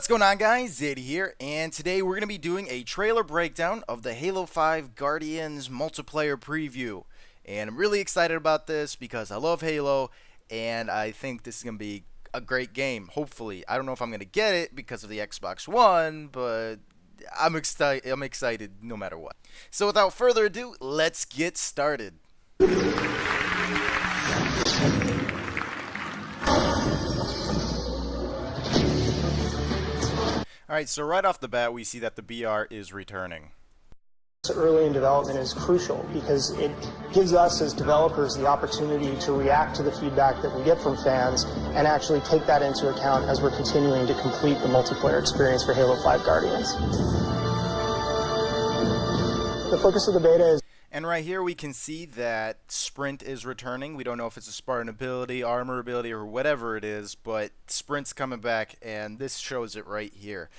What's going on, guys? Zaydi here, and today we're going to be doing a trailer breakdown of the Halo 5 Guardians multiplayer preview. And I'm really excited about this because I love Halo, and I think this is going to be a great game, hopefully. I don't know if I'm going to get it because of the Xbox One, but I'm excited no matter what. So without further ado, let's get started. Alright, so right off the bat we see that the BR is returning. Early in development is crucial because it gives us as developers the opportunity to react to the feedback that we get from fans and actually take that into account as we're continuing to complete the multiplayer experience for Halo 5 Guardians. The focus of the beta is... And right here we can see that Sprint is returning. We don't know if it's a Spartan ability, armor ability, or whatever it is, but Sprint's coming back, and this shows it right here.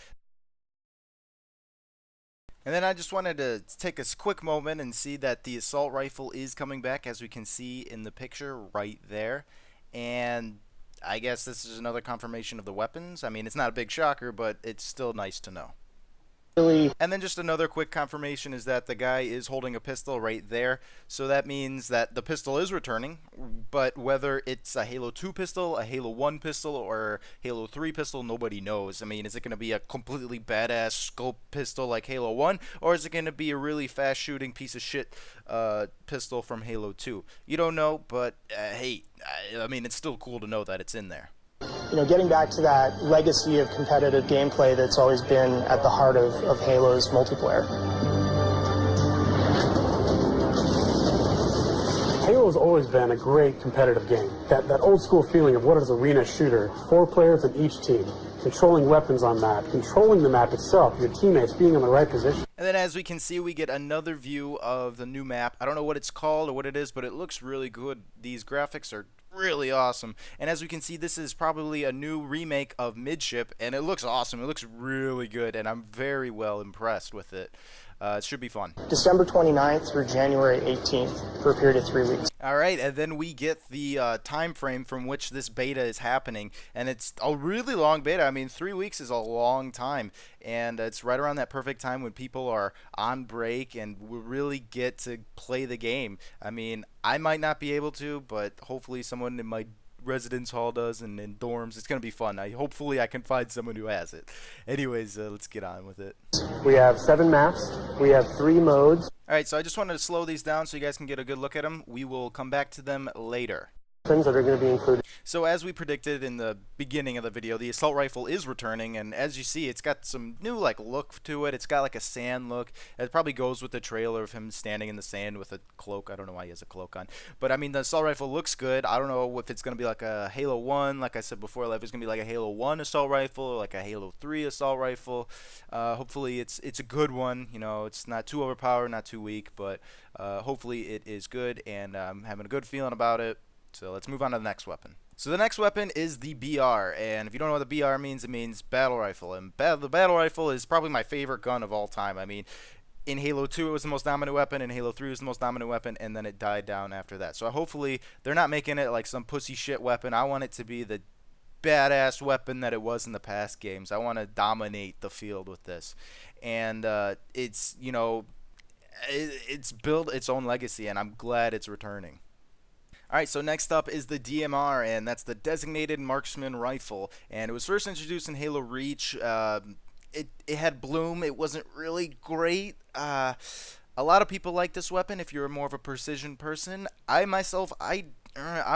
And then I just wanted to take a quick moment and see that the assault rifle is coming back, as we can see in the picture right there. And I guess this is another confirmation of the weapons. I mean, it's not a big shocker, but it's still nice to know. And then just another quick confirmation is that the guy is holding a pistol right there, so that means that the pistol is returning, but whether it's a Halo 2 pistol, a Halo 1 pistol, or Halo 3 pistol, nobody knows. I mean, is it going to be a completely badass scope pistol like Halo 1, or is it going to be a really fast shooting piece of shit pistol from Halo 2? You don't know, but hey, I mean, it's still cool to know that it's in there. You know, getting back to that legacy of competitive gameplay that's always been at the heart of Halo's multiplayer. Halo's always been a great competitive game. That old school feeling of what is arena shooter, 4 players in each team, controlling weapons on map, controlling the map itself, your teammates being in the right position. And then as we can see, we get another view of the new map. I don't know what it's called or what it is, but it looks really good. These graphics are really awesome. And as we can see, this is probably a new remake of Midship, and it looks awesome. It looks really good, and I'm very well impressed with it. It should be fun. December 29th through January 18th for a period of 3 weeks. Alright, and then we get the time frame from which this beta is happening, and it's a really long beta. I mean, 3 weeks is a long time, and it's right around that perfect time when people are on break and will really get to play the game. I mean, I might not be able to, but hopefully someone in my residence hall does, and in dorms. It's going to be fun. Hopefully I can find someone who has it. Anyways, let's get on with it. We have 7 maps. We have 3 modes. Alright, so I just wanted to slow these down so you guys can get a good look at them. We will come back to them later. That are going to be included. So as we predicted in the beginning of the video, the assault rifle is returning, and as you see, it's got some new look to it. It's got like a sand look. It probably goes with the trailer of him standing in the sand with a cloak. I don't know why he has a cloak on, but I mean, the assault rifle looks good. I don't know if it's going to be like a Halo 1, like I said before, if it's going to be like a Halo 1 assault rifle or like a Halo 3 assault rifle. Hopefully it's a good one. You know, it's not too overpowered, not too weak, but hopefully it is good, and I'm having a good feeling about it. So let's move on to the next weapon. So the next weapon is the BR, and if you don't know what the BR means, it means battle rifle. And the battle rifle is probably my favorite gun of all time. I mean, in Halo 2 it was the most dominant weapon, in Halo 3 it was the most dominant weapon, and then it died down after that. So hopefully they're not making it like some pussy shit weapon. I want it to be the badass weapon that it was in the past games. I want to dominate the field with this. And it's, you know, it's built its own legacy, and I'm glad it's returning. Alright, so next up is the DMR, and that's the Designated Marksman Rifle, and it was first introduced in Halo Reach. It had bloom. It wasn't really great. A lot of people like this weapon if you're more of a precision person. I'm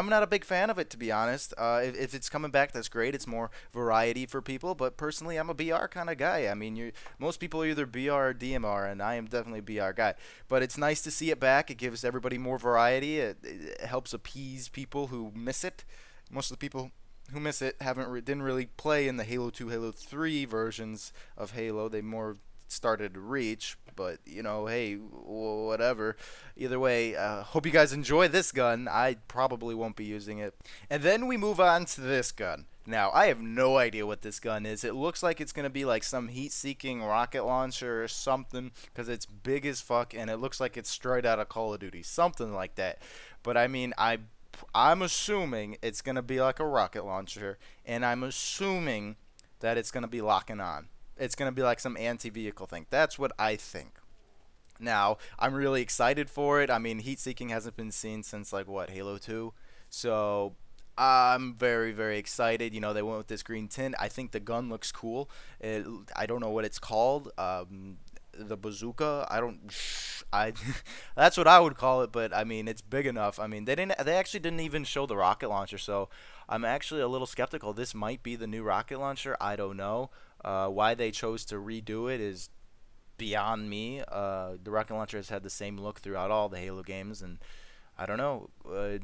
not a big fan of it, to be honest. If it's coming back, that's great. It's more variety for people, but personally, I'm a BR kind of guy. I mean, most people are either BR or DMR, and I am definitely a BR guy. But it's nice to see it back. It gives everybody more variety. It helps appease people who miss it. Most of the people who miss it didn't really play in the Halo 2, Halo 3 versions of Halo. They more started Reach, but you know, hey, whatever. Either way, hope you guys enjoy this gun. I probably won't be using it. And then we move on to this gun. Now, I have no idea what this gun is. It looks like it's going to be like some heat-seeking rocket launcher or something, because it's big as fuck, and it looks like it's straight out of Call of Duty, something like that. But I mean, I'm assuming it's going to be like a rocket launcher, and I'm assuming that it's going to be locking on. It's going to be like some anti-vehicle thing. That's what I think. Now, I'm really excited for it. I mean, heat seeking hasn't been seen since, like, what, Halo 2? So I'm very, very excited. You know, they went with this green tint. I think the gun looks cool. I don't know what it's called. The bazooka. That's what I would call it. But I mean, it's big enough. I mean, they actually didn't even show the rocket launcher. So I'm actually a little skeptical. This might be the new rocket launcher. I don't know. Why they chose to redo it is beyond me. The rocket launcher has had the same look throughout all the Halo games, and I don't know.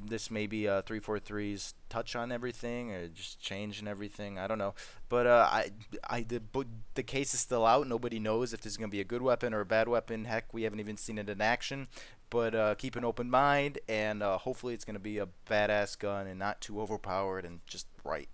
This may be 343's touch on everything, or just changing everything. I don't know. But the case is still out. Nobody knows if this is gonna be a good weapon or a bad weapon. Heck, we haven't even seen it in action. But keep an open mind, and hopefully it's gonna be a badass gun and not too overpowered and just right.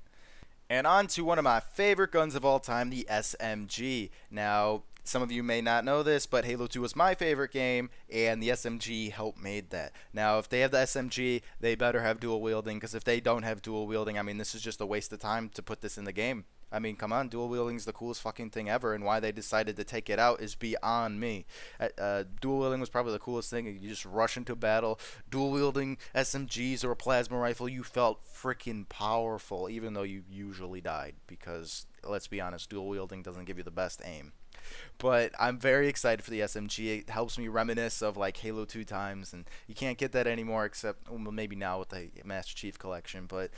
And on to one of my favorite guns of all time, the SMG. Now, some of you may not know this, but Halo 2 was my favorite game, and the SMG helped made that. Now, if they have the SMG, they better have dual wielding, because if they don't have dual wielding, I mean, this is just a waste of time to put this in the game. I mean, come on, dual wielding is the coolest fucking thing ever, and why they decided to take it out is beyond me. Dual wielding was probably the coolest thing. You just rush into battle. Dual wielding SMGs or a plasma rifle, you felt freaking powerful, even though you usually died, because, let's be honest, dual wielding doesn't give you the best aim. But I'm very excited for the SMG. It helps me reminisce of like Halo 2 times, and you can't get that anymore except maybe now with the Master Chief Collection. But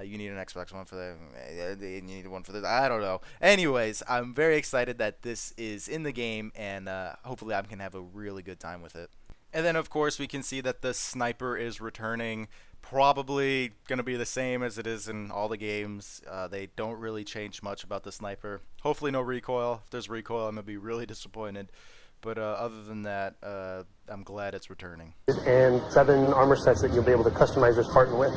you need an Xbox One for that. You need one for this. I don't know. Anyways, I'm very excited that this is in the game, and hopefully I can have a really good time with it. And then, of course, we can see that the sniper is returning. Probably going to be the same as it is in all the games. They don't really change much about the sniper. Hopefully no recoil. If there's recoil, I'm going to be really disappointed. But other than that, I'm glad it's returning. And 7 armor sets that you'll be able to customize your Spartan with.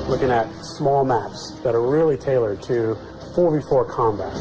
Looking at small maps that are really tailored to 4v4 combat.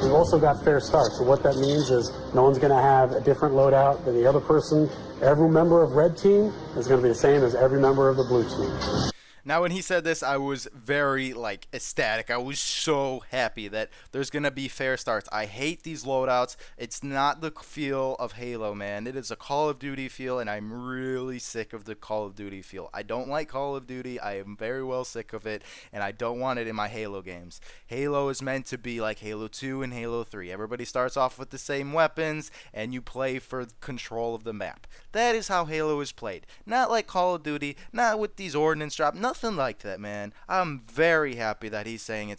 We've also got fair start, so what that means is no one's going to have a different loadout than the other person. Every member of red team is going to be the same as every member of the blue team. Now, when he said this, I was very, like, ecstatic. I was so happy that there's going to be fair starts. I hate these loadouts. It's not the feel of Halo, man. It is a Call of Duty feel, and I'm really sick of the Call of Duty feel. I don't like Call of Duty. I am very well sick of it, and I don't want it in my Halo games. Halo is meant to be like Halo 2 and Halo 3. Everybody starts off with the same weapons, and you play for control of the map. That is how Halo is played. Not like Call of Duty, not with these ordnance drops. Nothing like that, man. I'm very happy that he's saying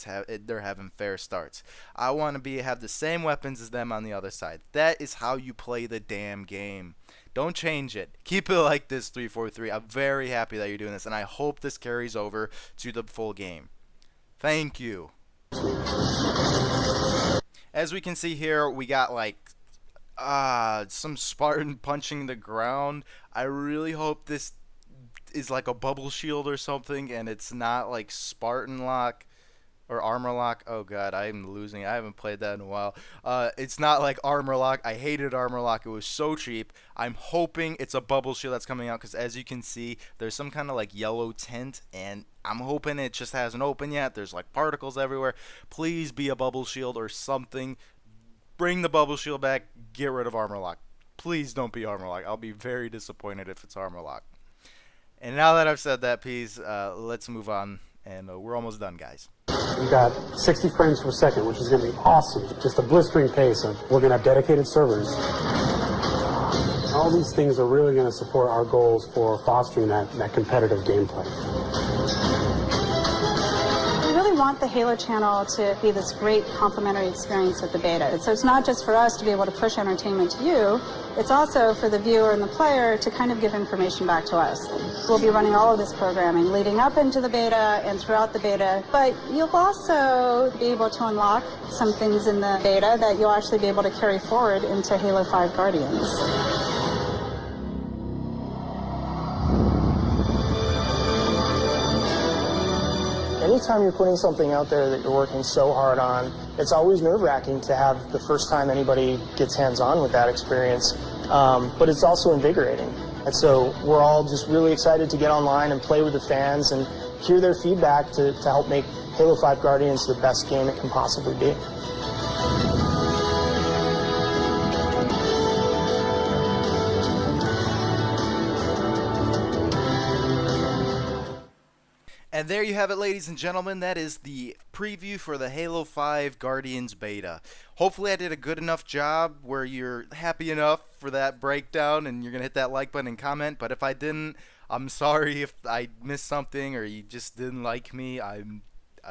they're having fair starts. I want to have the same weapons as them on the other side. That is how you play the damn game. Don't change it. Keep it like this, 343. I'm very happy that you're doing this, and I hope this carries over to the full game. Thank you. As we can see here, we got like some Spartan punching the ground. I really hope this is like a bubble shield or something, and it's not like Spartan lock or armor lock. Oh god, I'm losing. I haven't played that in a while. It's not like armor lock. I hated armor lock. It was so cheap. I'm hoping it's a bubble shield that's coming out, because as you can see, there's some kind of like yellow tint, and I'm hoping it just hasn't opened yet. There's like particles everywhere. Please be a bubble shield or something. Bring the bubble shield back. Get rid of armor lock. Please don't be armor lock. I'll be very disappointed if it's armor lock. And now that I've said that, please, let's move on, and we're almost done, guys. We've got 60 frames per second, which is going to be awesome. Just a blistering pace of, we're going to have dedicated servers. All these things are really going to support our goals for fostering that competitive gameplay. We really want the Halo channel to be this great complementary experience with the beta. So it's not just for us to be able to push entertainment to you, it's also for the viewer and the player to kind of give information back to us. We'll be running all of this programming leading up into the beta and throughout the beta, but you'll also be able to unlock some things in the beta that you'll actually be able to carry forward into Halo 5 Guardians. Anytime you're putting something out there that you're working so hard on, it's always nerve-wracking to have the first time anybody gets hands-on with that experience, but it's also invigorating. And so we're all just really excited to get online and play with the fans and hear their feedback to help make Halo 5 Guardians the best game it can possibly be. And there you have it, ladies and gentlemen. That is the preview for the Halo 5 Guardians beta. Hopefully I did a good enough job where you're happy enough for that breakdown and you're going to hit that like button and comment. But if I didn't, I'm sorry if I missed something or you just didn't like me. I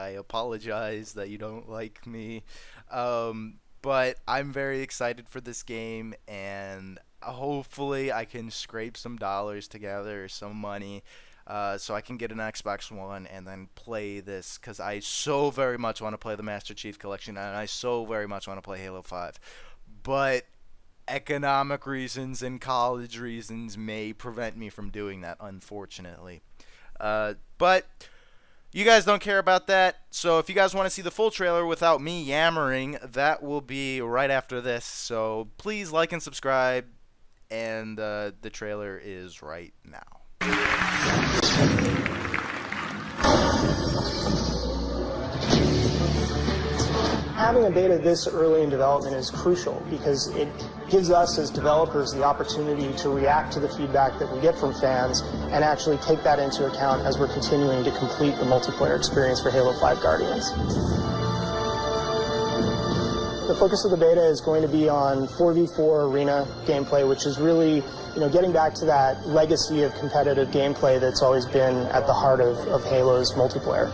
apologize that you don't like me. But I'm very excited for this game, and hopefully I can scrape some dollars together or some money. So I can get an Xbox One and then play this, because I so very much want to play the Master Chief Collection and I so very much want to play Halo 5. But economic reasons and college reasons may prevent me from doing that, unfortunately. But you guys don't care about that, so if you guys want to see the full trailer without me yammering, that will be right after this. So please like and subscribe, and the trailer is right now. Having a beta this early in development is crucial because it gives us as developers the opportunity to react to the feedback that we get from fans and actually take that into account as we're continuing to complete the multiplayer experience for Halo 5 Guardians. The focus of the beta is going to be on 4v4 arena gameplay, which is really, getting back to that legacy of competitive gameplay that's always been at the heart of Halo's multiplayer.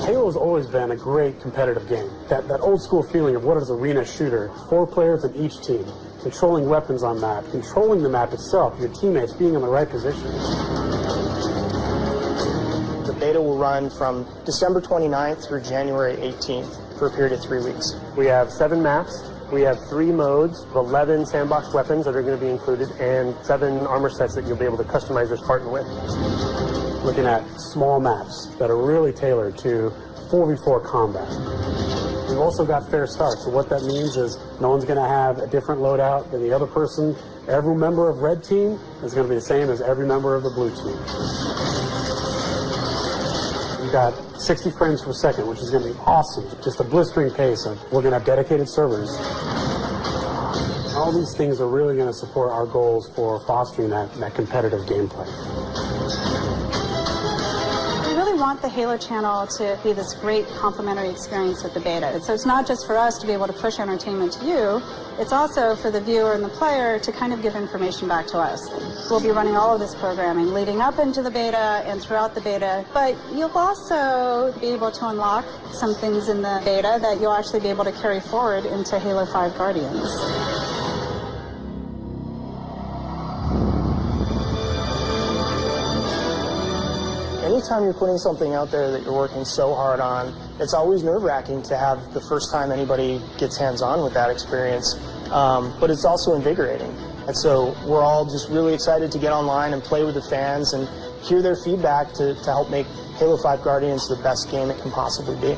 Halo's always been a great competitive game. That old school feeling of what is arena shooter, 4 players in each team, controlling weapons on map, controlling the map itself, your teammates being in the right position. The beta will run from December 29th through January 18th for a period of 3 weeks. We have 7 maps. We have 3 modes, 11 sandbox weapons that are going to be included, and 7 armor sets that you'll be able to customize your Spartan with. Looking at small maps that are really tailored to 4v4 combat. We've also got fair start, so what that means is no one's going to have a different loadout than the other person. Every member of red team is going to be the same as every member of the blue team. We've got 60 frames per second, which is going to be awesome. Just a blistering pace of, we're going to have dedicated servers. All these things are really going to support our goals for fostering that competitive gameplay. We really want the Halo channel to be this great complementary experience with the beta. So it's not just for us to be able to push entertainment to you, it's also for the viewer and the player to kind of give information back to us. We'll be running all of this programming leading up into the beta and throughout the beta, but you'll also be able to unlock some things in the beta that you'll actually be able to carry forward into Halo 5 Guardians. Anytime you're putting something out there that you're working so hard on, it's always nerve-wracking to have the first time anybody gets hands-on with that experience, but it's also invigorating. And so we're all just really excited to get online and play with the fans and hear their feedback to help make Halo 5 Guardians the best game it can possibly be.